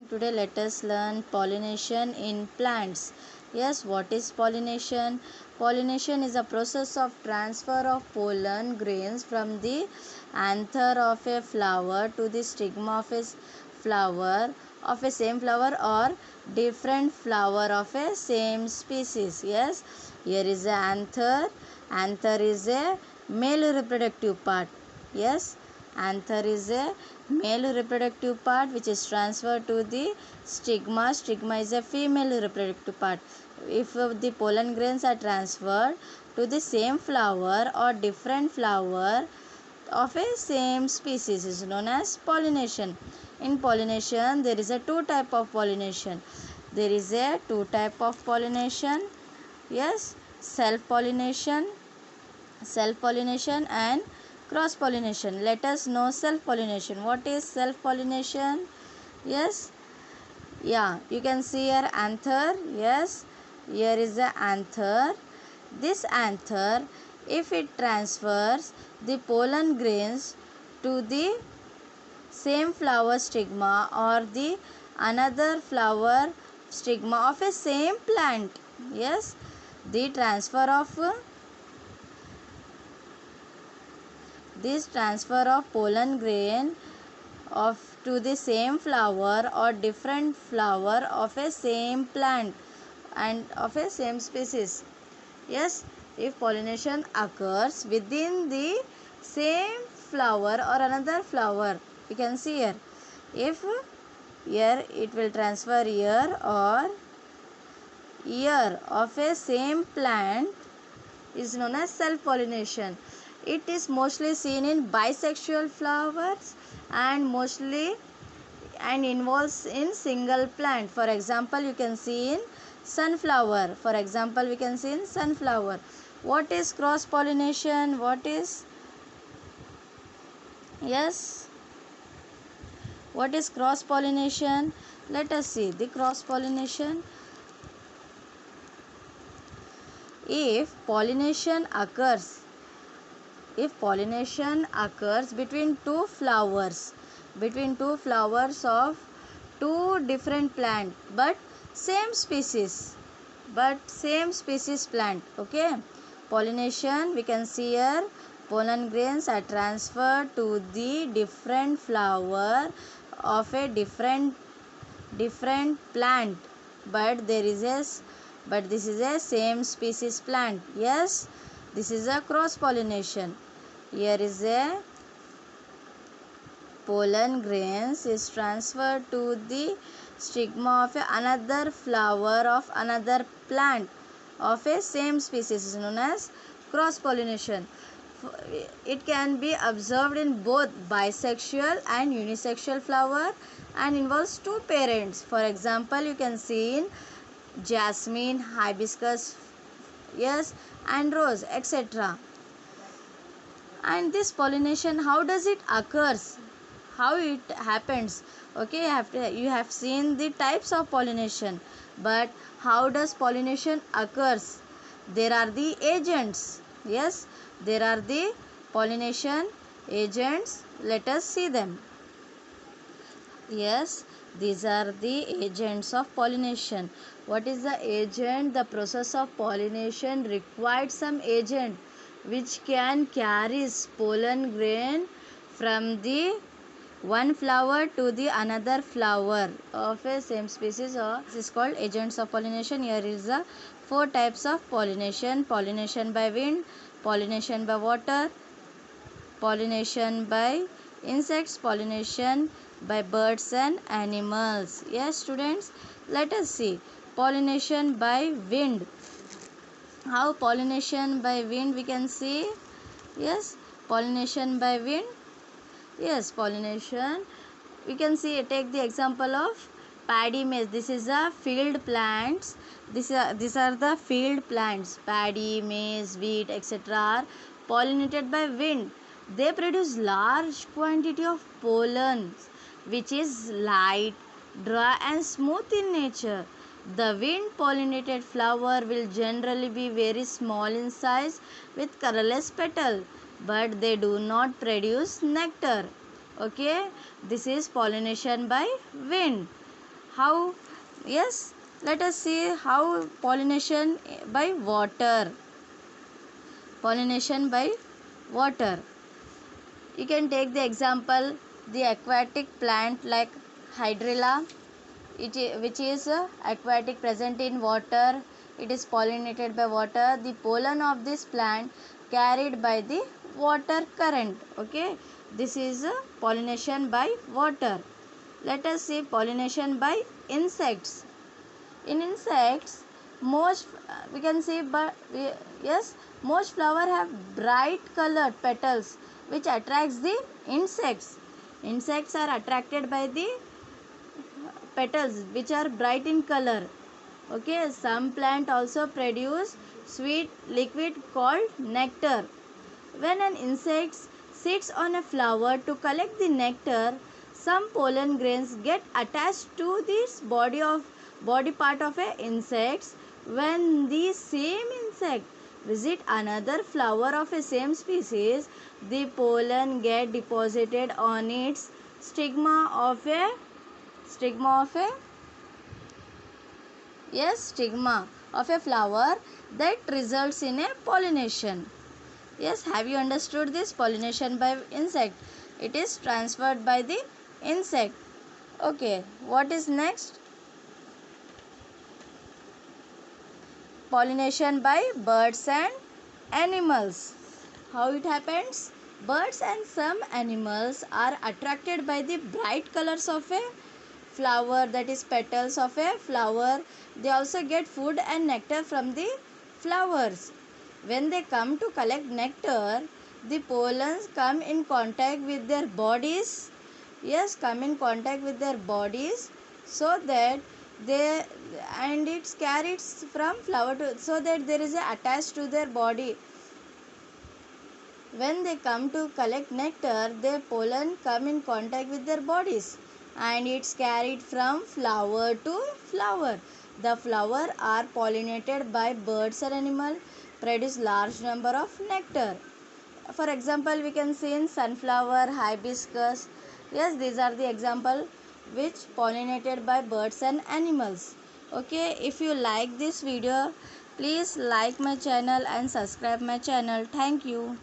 Today let us learn pollination in plants. Yes, what is pollination? Pollination is a process of transfer of pollen grains from the anther of a flower to the stigma of a flower of a same flower or different flower of a same species. Yes, here is a anther. Anther is a male reproductive part. Yes, anther is a male reproductive part which is transferred to the stigma. Stigma is a female reproductive part. If the pollen grains are transferred to the same flower or different flower of a same species is known as pollination. In pollination there is a two type of pollination. There is a two type of pollination. Yes, self pollination and cross pollination. Let us know self pollination. What is self pollination? Yes, yeah, you can see here anther. Yes, here is the anther. This anther, if it transfers the pollen grains to the same flower stigma or the another flower stigma of a same plant. Yes, the transfer of this transfer of pollen grain of to the same flower or different flower of a same plant and of a same species. Yes, if pollination occurs within the same flower or another flower, you can see here. If here it will transfer here or here of a same plant is known as self pollination. It is mostly seen in bisexual flowers and mostly and involves in single plant. For example, you can see in sunflower. For example, we can see in sunflower. What is cross pollination? What is, yes, what is cross pollination? Let us see the cross pollination. If pollination occurs between two flowers of two different plant but same species plant. Okay, pollination, we can see here pollen grains are transferred to the different flower of a different plant but this is a same species plant. Yes, this is a cross pollination. Here is a pollen grains is transferred to the stigma of another flower of another plant of a same species is known as cross pollination. It can be observed in both bisexual and unisexual flower and involves two parents. For example, you can see in jasmine, hibiscus, yes, and rose, etc. And this pollination, how does it occurs? How it happens? Okay, you have seen the types of pollination, but how does pollination occurs? There are the agents. Yes, there are the pollination agents. Let us see them. Yes, these are the agents of pollination. What is the agent? The process of pollination required some agent which can carry pollen grain from the one flower to the another flower of a same species, or this is called agents of pollination. Here is the four types of pollination: pollination by wind, pollination by water, pollination by insects, pollination by birds and animals. Yes, students, let us see pollination by wind. How pollination by wind we can see? Yes, pollination by wind. Yes, pollination. We can see, take the example of paddy maize. This is a field plants. These are the field plants. Paddy, maize, wheat, etc. are pollinated by wind. They produce large quantity of pollen, which is light, dry, and smooth in nature. The wind pollinated flower will generally be very small in size with colorless petal, but they do not produce nectar. Okay, this is pollination by wind. How? Yes, let us see how pollination by water. Pollination by water. You can take the example the aquatic plant like hydrilla, which is aquatic present in water. It is pollinated by water. The pollen of this plant carried by the water current. Okay, this is pollination by water. Let us see pollination by insects. In insects, most we can see, yes, most flower have bright colored petals which attracts the insects. Insects are attracted by the petals which are bright in color. Okay, some plant also produce sweet liquid called nectar. When an insect sits on a flower to collect the nectar, some pollen grains get attached to this body part of a insect. When the same insect visit another flower of a same species, the pollen get deposited on its stigma of a stigma of a flower that results in a pollination. Yes, have you understood this? Pollination by insect. It is transferred by the insect. Okay, what is next? Pollination by birds and animals. How it happens? Birds and some animals are attracted by the bright colors of a flower, that is petals of a flower. They also get food and nectar from the flowers. When they come to collect nectar, the pollens come in contact with their bodies. Yes, come in contact with their bodies, so that they, and it's carried from flower to, so that there is a attached to their body. When they come to collect nectar, their pollen come in contact with their bodies and it's carried from flower to flower. The flower are pollinated by birds or animal, produce large number of nectar. For example, we can see in sunflower, hibiscus. Yes, these are the example which pollinated by birds and animals. Okay, if you like this video, please like my channel and subscribe my channel. Thank you.